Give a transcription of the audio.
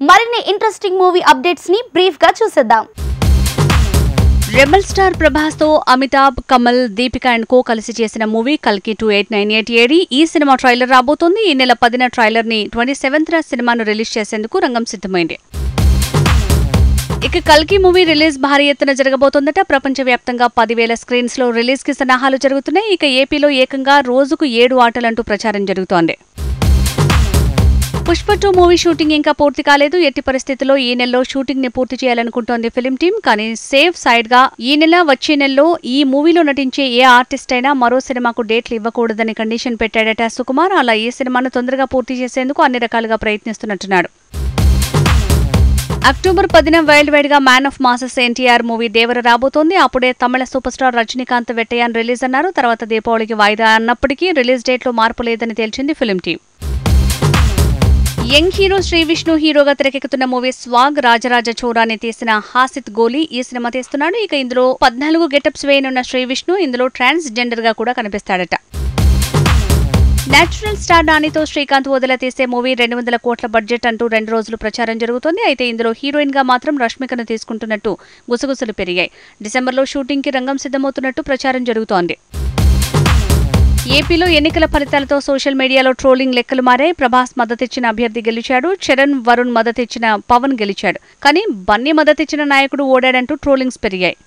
మరిన్ని interesting movie updates ని brief గా చూసేద్దాం. రెబల్ స్టార్ ప్రభాస్ తో అమితాబ్, కమల్, దీపిక అండ్ కో కలిసి చేసిన మూవీ కల్కి 2898 ఏడి ఈ సినిమా ట్రైలర్ రాబోతోంది. ఈ నెల 10న ట్రైలర్ ని 27న సినిమాను రిలీజ్ చేసేందుకు రంగం సిద్ధమైంది. ఇక కల్కి మూవీ రిలీజ్ భారీ ఎత్తున జరగబోతోందట. ప్రపంచవ్యాప్తంగా 10,000 స్క్రీన్స్ లో రిలీజ్ కి సన్నాహాలు జరుగుతున్నాయి. ఇక ఏపీలో ఏకంగా రోజుకు 7 ఆటలంటూ ప్రచారం జరుగుతోంది. పుష్ప 2 మూవీ షూటింగ్ ఇంకా పూర్తి కాలేదు. ఎట్టి పరిస్థితుల్లో ఈ నెలలో షూటింగ్ ని పూర్తి చేయాలనుకుంటోంది ఫిల్మ్ టీమ్. కానీ సేఫ్ సైడ్ గా ఈ నెల వచ్చే నెలలో ఈ మూవీలో నటించే ఏ ఆర్టిస్ట్ అయినా మరో సినిమాకు డేట్లు ఇవ్వకూడదని కండిషన్ పెట్టాడట సుకుమార్. అలా ఈ సినిమాను తొందరగా పూర్తి చేసేందుకు అన్ని రకాలుగా ప్రయత్నిస్తున్నట్టున్నాడు. అక్టోబర్ 10న వరల్డ్ వైడ్ గా man of masses NTR movie Devara రాబోతోంది. అప్పుడే Tamil super star Rajinikanth Vettaiyan release అన్నారు. తర్వాత దీపావళికి వాయిదా అన్నప్పటికీ రిలీజ్ డేట్ లో మార్పు లేదని తేల్చింది film team. Young hero Sri Vishnu హీరోగా తెరకెక్కుతున్న మూవీ స్వాగ్ రాజరాజ చోరాని తీసిన హాసిత్ గోలీ ఈ సినిమా తీస్తున్నాడు. ఇక ఇందులో 14 గెటప్స్ వేయనున్న శ్రీ విష్ణు ఇందులో ట్రాన్స్ జెండర్ గా కూడా కనిపిస్తాడట. నేచురల్ స్టార్ నానితో శ్రీకాంత్ వదిల తీసే మూవీ 200 కోట్ల బడ్జెట్ అంటూ 2 రోజులు ప్రచారం జరుగుతోంది. అయితే ఇందులో హీరోయిన్ గా మాత్రం రష్మికను తీసుకుంటున్నట్టు గుసగుసలు పెరిగాయి. డిసెంబర్లో షూటింగ్ కి రంగం సిద్ధమవుతున్నట్టు ప్రచారం జరుగుతోంది. ఏపీలో ఎన్నికల ఫలితాలతో సోషల్ మీడియాలో ట్రోలింగ్ లెక్కలు మారాయి. ప్రభాస్ మద్దతిచ్చిన అభ్యర్థి గెలిచాడు. చరణ్, వరుణ్ మద్దతిచ్చిన పవన్ గెలిచాడు. కానీ బన్నీ మద్దతిచ్చిన నాయకుడు ఓడాడంటూ ట్రోలింగ్స్ పెరిగాయి.